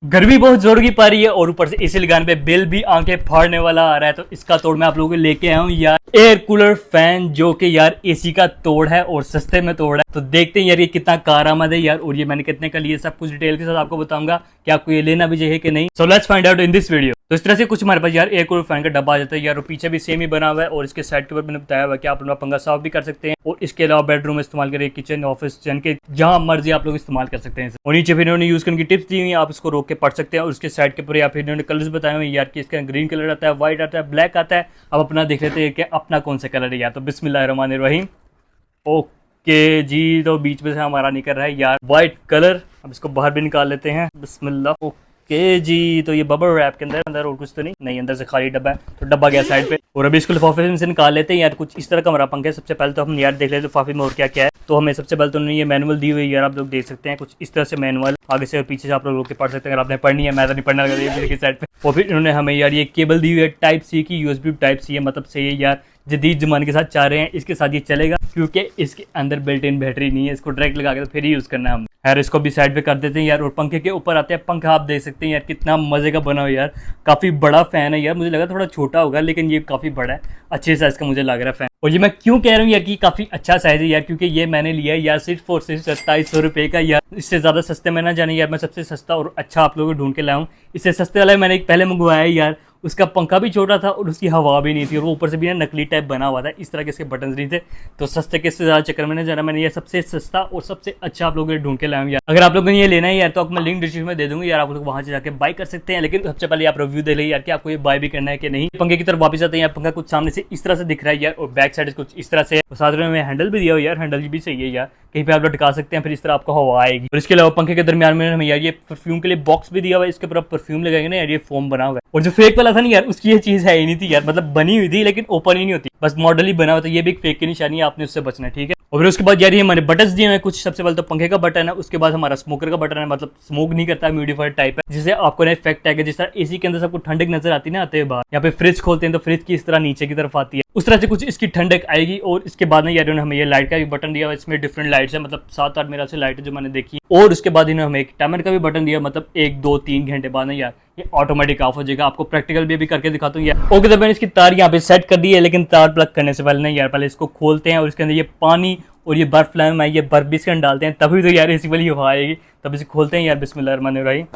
गर्मी बहुत जोर की पा रही है और ऊपर से एसी लगाने पे बिल भी आंखें फाड़ने वाला आ रहा है। तो इसका तोड़ मैं आप लोगों को लेके आया हूँ यार, एयर कूलर फैन, जो कि यार एसी का तोड़ है और सस्ते में तोड़ है। तो देखते हैं यार ये कितना कारआमद है यार, और ये मैंने कितने का लिया, सब कुछ डिटेल के साथ आपको बताऊंगा कि आपको ये लेना भी चाहिए कि नहीं। So let's find out in this video. तो इस तरह से कुछ हमारे पास यार एयर कूलर फैन का डब्बा आ जाता है यार, और पीछे भी सेम ही बना हुआ है, और इसके साइड के ऊपर मैंने बताया हुआ कि आप अपना पंखा साफ भी कर सकते हैं, और इसके अलावा बेडरूम में इस्तेमाल करें, किचन, ऑफिस, जन के जहां मर्जी आप लोग इस्तेमाल कर सकते हैं। और नीचे फिर इन्होंने यूज करने की टिप्स दी हुई है, आप इसको रोक के पढ़ सकते हैं। और उसके साइड के ऊपर या फिर इन्होंने कलर्स बताए हुए यार कि इसका ग्रीन कलर आता है, व्हाइट आता है, ब्लैक आता है। अब अपना देख लेते हैं कि अपना कौन सा कलर है यार। तो बिस्मिल्लाहिर्रहमानिर्रहीम। ओके जी, तो बीच में से हमारा निकल रहा है यार व्हाइट कलर। अब इसको बाहर भी निकाल लेते हैं, बिस्मिल्लाह। ओके जी, तो ये बबल रैप के अंदर और कुछ तो नहीं, अंदर से खाली डब्बा है। तो डब्बा गया साइड पे, और अभी इसको लिफाफे में से निकाल लेते हैं यार। कुछ इस तरह का हमारा पंखा है। सबसे पहले तो हम यार देख लेते हैं लिफाफे में और क्या क्या है। तो हमें सबसे पहले तो उन्होंने ये मैनुअल दी हुई है यार, आप लोग देख सकते हैं कुछ इस तरह से मैनुअल, आगे से और पीछे से आप लोग पढ़ सकते हैं अगर आपने पढ़नी है। मैं तो नहीं पढ़ना लगा साइड पे। और फिर इन्होंने हमें यार ये केबल दी हुई है टाइप सी की, यूएसबी टाइप सी है, मतलब सही है यार, जदीद जमाने के साथ चाह रहे हैं इसके साथ ये चलेगा, क्योंकि इसके अंदर बिल्ट इन बैटरी नहीं है। इसको डायरेक्ट लगा के तो फिर ही यूज करना है हम यार। इसको भी साइड पे कर देते हैं यार, और पंखे के ऊपर आते हैं। पंखा आप देख सकते हैं यार कितना मजे का बना हो यार, काफी बड़ा फैन है यार। मुझे लगा थोड़ा छोटा होगा, लेकिन ये काफी बड़ा है, अच्छे साइज का मुझे लग रहा है फैन। और ये मैं क्यों कह रहा हूँ यार कि काफी अच्छा साइज है यार, क्योंकि ये मैंने लिया है यार सिर्फ और सिर्फ 2700 रुपए का यार। इससे ज्यादा सस्ते में ना जाने यार, मैं सबसे सस्ता और अच्छा आप लोगों को ढूंढ के लाया हूँ। इससे सस्ते वाला मैंने एक पहले मंगवाया है यार, उसका पंखा भी छोटा था और उसकी हवा भी नहीं थी, और वो ऊपर से भी ना नकली टाइप बना हुआ था, इस तरह के इसके बटन नहीं थे। तो सस्ते के ज़्यादा चक्कर में नहीं जाना, मैंने ये सबसे सस्ता और सबसे अच्छा आप लोगों को ढूंढ के लाया हूं यार। अगर आप लोगों ने ये लेना है यार, तो आपको मैं लिंक डिस्क्रिप्शन में दे दूंगा यार, आप लोग वहां से जाकर बाय कर सकते हैं। लेकिन सबसे पहले आप रिव्यू दे लीजिए यार कि आपको ये बाय भी करना है कि नहीं। पंखे की तरफ वापस आते हैं यार, पंखा कुछ सामने से इस तरह से दिख रहा है यार, और बैक साइड कुछ इस तरह से। साथ में हैंडल भी दिया हो यार, हैंडल भी सही है यार, कहीं पे आप लोग टिका सकते हैं, फिर इस तरह आपको हवा आएगी। और इसके अलावा पंखे के दरमियान में हमें यार ये परफ्यूम के लिए बॉक्स भी दिया हुआ है, इसके ऊपर आप परफ्यूम लगाएंगे ना यार, ये फोम बना हुआ है। और जो फेक वाला था ना यार, उसकी ये चीज है ही नहीं थी यार, मतलब बनी हुई थी लेकिन ओपन ही नहीं होती, बस मॉडल ही बना हुआ था। ये भी एक फेक की निशानी है, आपने उससे बचना है, ठीक है। और फिर उसके बाद यार ये हमारे बटन दिए हैं कुछ। सबसे पहले तो पंखे का बटन है, उसके बाद हमारा स्मोकर का बटन है, मतलब स्मोक नहीं करता है, म्यूडिफाइड टाइप है, जिससे आपको ना इफेक्ट आएगा। जिस तरह एसी के अंदर सबको ठंडक नजर आती है ना आते हुए बाहर, यहाँ पे फ्रिज खोलते हैं तो फ्रिज की इस तरह नीचे की तरफ आती है, उस तरह से कुछ इसकी ठंडक आएगी। और इसके बाद में यार इन्होंने हमें ये लाइट का भी बटन दिया, इसमें डिफरेंट लाइट्स है, मतलब 7-8 मेरा से लाइट है जो मैंने देखी। और उसके बाद इन्होंने हमें एक टाइमर का भी बटन दिया, मतलब 1-2-3 घंटे बाद ना यार ये ऑटोमेटिक ऑफ हो जाएगा। आपको प्रैक्टिकल भी अभी करके दिखाता हूँ यार। ओके, तो मैंने इसकी तार यहाँ पे सेट कर दी है, लेकिन तार प्लग करने से पहले नहीं यार, पहले इसको खोलते हैं और इसके अंदर ये पानी और ये बर्फ लाए ये बर्फ भी इसके अंदर डालते हैं, तभी तो यार एसी वाली हवा आएगी। तब इसे खोलते हैं यार, बिस्मिल्लाहिर्रहमानिर्रहीम।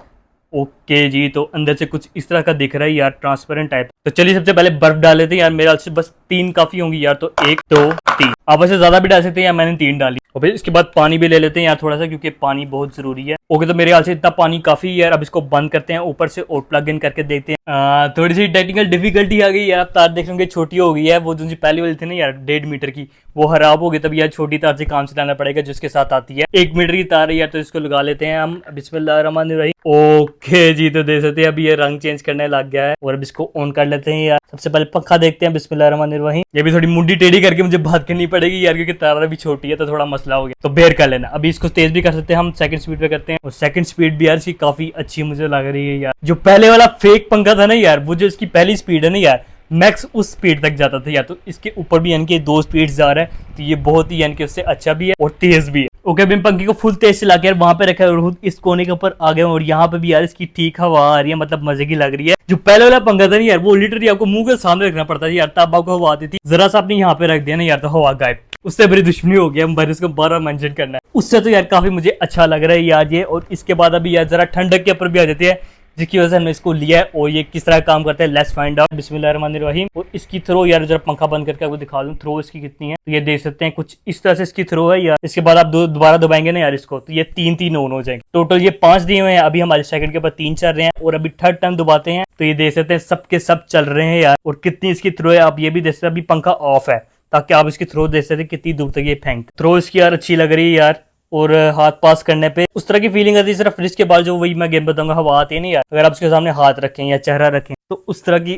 ओके जी, तो अंदर से कुछ इस तरह का दिख रहा है यार, ट्रांसपेरेंट टाइप। तो चलिए सबसे पहले बर्फ डाल लेते हैं यार, मेरे से बस 3 काफी होंगी यार, तो 1 2 3। आप वैसे ज्यादा भी डाल सकते हैं यार, मैंने 3 डाली। और फिर इसके बाद पानी भी ले लेते हैं यार थोड़ा सा, क्योंकि पानी बहुत जरूरी है। ओके, तो मेरे ख्याल से इतना पानी काफी है यार। अब इसको बंद करते हैं ऊपर से और प्लग इन करके देखते हैं। थोड़ी सी टेक्निकल डिफिकल्टी आ गई यार, तार देख लेंगे छोटी हो गई है, वो जो पहली वाली थी ना यार 1.5 मीटर की, वो खराब हो गई। तब यार छोटी तार से काम चलाना पड़ेगा, जिसके साथ आती है 1 मीटर की तार है यार। तो इसको लगा लेते हैं हम, बिस्मिल्लाहिर्रहमानिर्रहीम। ओके जी, तो देख सकते हैं अभी ये रंग चेंज करने लग गया है। और अब इसको ऑन कर लेते हैं यार। सबसे पहले पंखा देखते हैं, बिस्मिल्लाहिर्रहमानिर्रहीम। ये भी थोड़ी मुंडी टेढ़ी करके मुझे बात करनी पड़ेगी यार, क्योंकि तार भी छोटी है, तो थोड़ा मसला हो गया, तो बेर कर लेना। अभी इसको तेज भी कर सकते हैं हम, सेकंड स्पीड पे करते हैं। और सेकंड स्पीड भी यार इसकी काफी अच्छी मुझे लग रही है यार। जो पहले वाला फेक पंखा था ना यार, वो जो इसकी पहली स्पीड है ना यार, मैक्स उस स्पीड तक जाता था यार। तो इसके ऊपर भी यानी कि 2 स्पीड जा रहा है, तो ये बहुत ही यानी कि उससे अच्छा भी है और तेज भी है। ओके, अभी पंखे को फुल तेज चला के यार वहां पे रखा है, और इस कोने के ऊपर आ गए, और यहाँ पे भी यार इसकी ठीक हवा आ रही है, मतलब मजे की लग रही है। जो पहले वाला पंखा था ना यार, वो लिटरली आपको मुंह के सामने रखना पड़ता था यार, तब आपको हवा आती थी। जरा सा आपने यहाँ पे रख दिया ना यार, तो हवा गायब। उससे बड़ी दुश्मनी हो गया, हम इसको बार-बार मेंशन करना है। उससे तो यार काफी मुझे अच्छा लग रहा है यार ये। और इसके बाद अभी यार जरा ठंडक के ऊपर भी आ जाती है, जिसकी वजह से हमने इसको लिया है। और ये किस तरह काम करता है, लेट्स फाइंड आउट, बिस्मिल्लाहिर्रहमानिर्रहीम। और इसकी थ्रो यार जरा पंखा बंद करके आपको दिखा दूं, थ्रो इसकी कितनी है। तो ये देख सकते हैं कुछ इस तरह से इसकी थ्रो है यार। इसके बाद आप दोबारा दबाएंगे ना यार इसको, तो ये 3-3 ऑन हो जाएंगे। टोटल ये 5 दिए हुए हैं, अभी हमारे सेकंड के ऊपर 3 चल रहे हैं, और अभी थर्ड टाइम दबाते हैं तो ये देख सकते हैं सब के सब चल रहे हैं यार। और कितनी इसकी थ्रो है आप ये भी देख सकते हैं। अभी पंखा ऑफ है, ताकि आप इसकी थ्रो देख सकते कितनी दूर तक ये फेंक। थ्रो इसकी यार अच्छी लग रही है यार, और हाथ पास करने पे उस तरह की फीलिंग आती है। सिर्फ फ्रिज के बाद जो वही मैं गेम बताऊंगा, हवा आती है नहीं यार, अगर आप उसके सामने हाथ रखें या चेहरा रखें, तो उस तरह की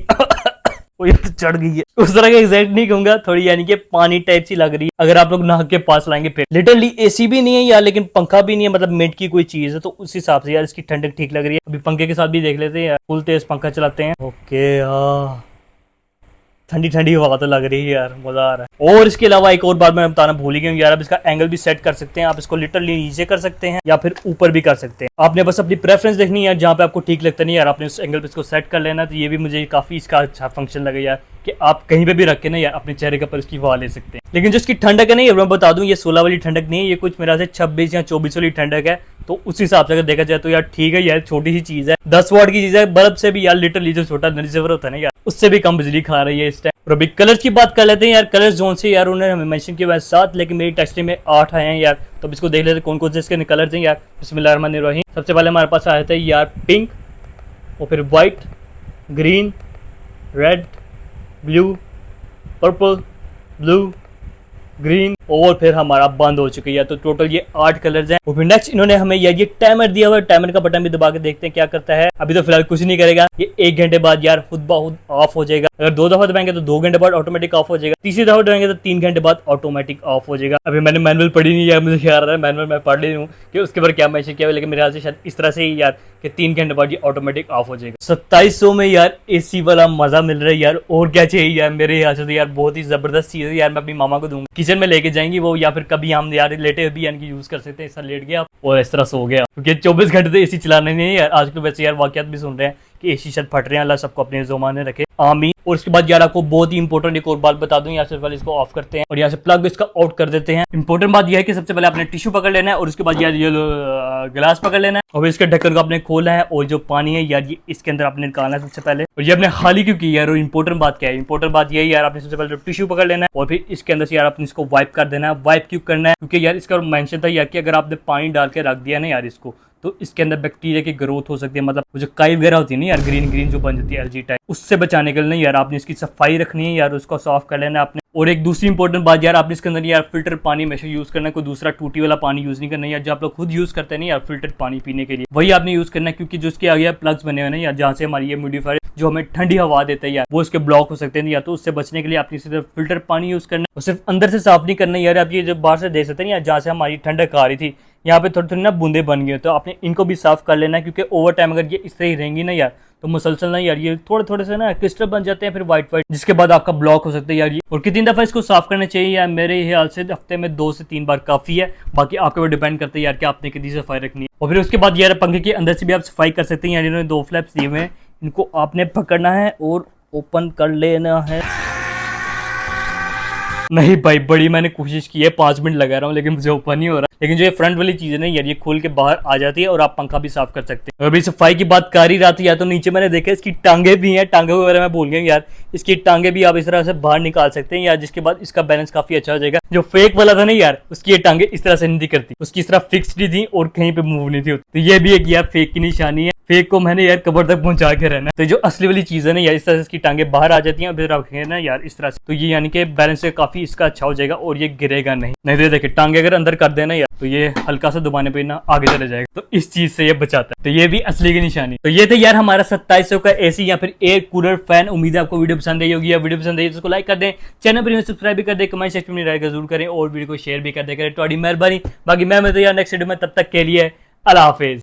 वो ये तो चढ़ गई है, उस तरह का एग्जैक्ट नहीं कहूंगा, थोड़ी यानी कि पानी टाइप सी लग रही है। अगर आप लोग नाक के पास लाएंगे फिर लिटरली एसी भी नहीं है यार, लेकिन पंखा भी नहीं है, मतलब मिनट की कोई चीज है, तो उस हिसाब से यार इसकी ठंडक ठीक लग रही है। अभी पंखे के साथ भी देख लेते हैं यार, फुल तेज पंखा चलाते हैं। ओके, ठंडी ठंडी हवा तो लग रही है यार, मजा आ रहा है। और इसके अलावा एक और बात मैं बताना भूल ही गया हूँ यार, आप इसका एंगल भी सेट कर सकते हैं। आप इसको लिटरली नीचे कर सकते हैं या फिर ऊपर भी कर सकते हैं। आपने बस अपनी प्रेफरेंस देखनी है यार, जहाँ पे आपको ठीक लगता नहीं यार, आपने उस एंगल पे इसको सेट कर लेना। तो ये भी मुझे काफी इसका अच्छा फंक्शन लगा यार, कि आप कहीं पे भी रख के ना यार अपने चेहरे के ऊपर इसकी हवा ले सकते हैं। लेकिन जो इसकी ठंडक है ना, ये मैं बता दूं, ये 16 वाली ठंडक नहीं है, ये कुछ मेरा से 26 या 24 वाली ठंडक है। तो उस हिसाब से अगर देखा जाए तो यार ठीक है यार, छोटी सी चीज है, 10 वाट की चीज है। बल्ब से भी यार लिटरली जो छोटा रिसीवर होता है ना यार, उससे भी कम बिजली खा रही है इस टाइम। और अभी कलर्स की बात कर लेते हैं यार। कलर्स जोन से यार उन्होंने हमें मेंशन किया 7, लेकिन मेरी टेस्टिंग में 8 आए हैं यार। तो इसको देख लेते हैं कौन कौन से इसके कलर्स हैं यार। बिस्मिल्लाहिर्रहमानिर्रहीम। सबसे पहले हमारे पास आया था यार पिंक, और फिर white, green, red, blue, purple, blue, green, और फिर हमारा बंद हो चुकी है। तो टोटल ये 8 कलर्स हैं। और फिर नेक्स्ट इन्होंने हमें यार ये टाइमर दिया हुआ है। टाइमर का बटन भी दबा के देखते हैं क्या करता है। अभी तो फिलहाल कुछ नहीं करेगा, ये 1 घंटे बाद यार खुद ब खुद ऑफ हो जाएगा। अगर 2 दफा दबाएंगे तो 2 घंटे बाद ऑटोमेटिक ऑफ हो जाएगा। तीसरी दफा दबाएंगे तो 3 घंटे बाद ऑटोमेटिक ऑफ हो जाएगा। अभी मैंने मैनुअल पढ़ी नहीं यार, मुझे ख्याल रहा है मैनुअल मैं पढ़ ली हूँ कि उसके बाद क्या मैसेज किया हुआ, लेकिन मेरे ख्याल से शायद इस तरह से ही यार कि 3 घंटे बाद ये ऑटोमेटिक ऑफ हो जाएगा। 2700 में यार एसी वाला मजा मिल रहा है यार, और क्या चाहिए यार। मेरे ख्याल से तो यार बहुत ही जबरदस्त चीज है यार। मैं अपनी मामा को दूंगा, किचन में लेके जाएंगी वो, या फिर कभी हम यार लेटे भी यानी कि यूज कर सकते हैं। इस तरह लेट गया और इस तरह सो गया, क्योंकि 24 घंटे तो एसी चलाने नहीं है यार। आजकल वैसे यार वाकयात भी सुन रहे हैं कि एसी शायद फट रहे हैं। अल्लाह सबको अपने ज़माने रखे, आमीन। और उसके बाद यार आपको बहुत ही इंपॉर्टेंट एक और बात बता दूं, यहाँ से पहले इसको ऑफ करते हैं और यहाँ से प्लग इसका आउट कर देते हैं। इंपॉर्टेंट बात यह है कि सबसे पहले आपने टिश्यू पकड़ लेना है, और उसके बाद यार ये गिलास पकड़ लेना है, और इसके ढक्कन को आपने खोलना है, और जो पानी है यार ये इसके अंदर आपने निकालना है सबसे पहले। और ये आपने खाली क्यों की यार, और इंपॉर्टेंट बात क्या है, इंपॉर्टेंट बात यही यार, आपने सबसे पहले टिश्यू पकड़ लेना है, और फिर इसके अंदर से यार आपने इसको वाइप कर देना है। वाइप क्यों करना है, क्योंकि यार इसका मेंशन था यार कि अगर आपने पानी डाल के रख दिया ना यार इसको, तो इसके अंदर बैक्टीरिया की ग्रोथ हो सकती है। मतलब वो जो काई वगैरह होती है ना यार, ग्रीन ग्रीन जो बन जाती है एलजी टाइप, उससे बचाने के लिए नहीं यार आपने इसकी सफाई रखनी है यार, उसको साफ कर लेना आपने। और एक दूसरी इंपॉर्टेंट बात यार, आपने इसके अंदर यार फिल्टर पानी हमेशा यूज करना है, कोई दूसरा टूटी वाला पानी यूज नहीं करना यार। जो आप लोग खुद यूज करते हैं ना यार फिल्टर पानी पीने के लिए, वही आपने यूज करना है, क्योंकि जो इसके आगे प्लग्स बने हुए ना यार, जहाँ से हमारी ये म्यूडिफायर जो हमें ठंडी हवा देता है यार, वो इसके ब्लॉक हो सकते हैं यार। तो उससे बचने के लिए आपने सिर्फ फिल्टर पानी यूज करना है, और सिर्फ अंदर से साफ नहीं करना यार। आप ये जब बाहर से देख सकते हैं यार, जहाँ से हमारी ठंडक आ रही थी, यहाँ पे थोड़ी थोड़ी ना बूंदे बन गए, तो आपने इनको भी साफ कर लेना है, क्योंकि ओवर टाइम अगर ये इस तरह ही रहेंगी ना यार, तो मुसलसल ना यार ये थोड़े थोड़े से ना क्रिस्टल बन जाते हैं, फिर व्हाइट व्हाइट, जिसके बाद आपका ब्लॉक हो सकता है यार ये। और कितनी दफा इसको साफ करना चाहिए यार, मेरे ख्याल से हफ्ते में 2 से 3 बार काफी है। बाकी आपके ऊपर डिपेंड करता है यार कि आपने कितनी सफाई रखनी है। और फिर उसके बाद यार पंखे के अंदर से भी आप सफाई कर सकते हैं यार। इन्होंने 2 फ्लैप्स दिए हुए हैं, इनको आपने पकड़ना है और ओपन कर लेना है। नहीं भाई, बड़ी मैंने कोशिश की है, 5 मिनट लगा रहा हूँ, लेकिन मुझे ओपन नहीं हो रहा। लेकिन जो ये फ्रंट वाली चीज है ना यार, ये खोल के बाहर आ जाती है और आप पंखा भी साफ कर सकते हैं। अभी सफाई की बात कर ही रहा था यार, तो नीचे मैंने देखा इसकी टांगे भी हैं। टांगे वगैरह मैं भूल गया यार, इसकी टांगे भी आप इस तरह से बाहर निकाल सकते हैं यार, जिसके बाद इसका बैलेंस काफी अच्छा हो जाएगा। जो फेक वाला था ना यार, उसकी ये टांगे इस तरह से नहीं करती, उसकी इस तरह फिक्स्ड ही थी और कहीं पे मूव नहीं थी। तो ये भी एक यार फेक की निशानी है। फेक को मैंने यार कबर तक पहुंचा के रहना। तो जो असली वाली चीज है ना यार, इस तरह से इसकी टांगे बाहर आ जाती हैं, फिर रखेंगे ना यार इस तरह से, तो ये यानी कि बैलेंस से काफी इसका अच्छा हो जाएगा और ये गिरेगा नहीं। नहीं तो देखिए टांगे अगर अंदर कर देना यार, तो ये हल्का सा दबाने पे ना आगे चले जाएगा, तो इस चीज से ये बचाता है। तो ये भी असली की निशानी। तो ये थे यार हमारा 2700 का एसी या फिर एयर कूलर फैन। उम्मीद है आपको वीडियो पसंद आई होगी। वीडियो पसंद आई तो उसको लाइक कर दें, चैनल पर सब्सक्राइब भी कर दें, कमेंट सेक्शन में राय जरूर करें और वीडियो को शेयर भी कर दें। थोड़ी मेहरबानी। बाकी मैं तो यार नेक्स्ट वीडियो में, तब तक के लिए अल्लाह हाफिज।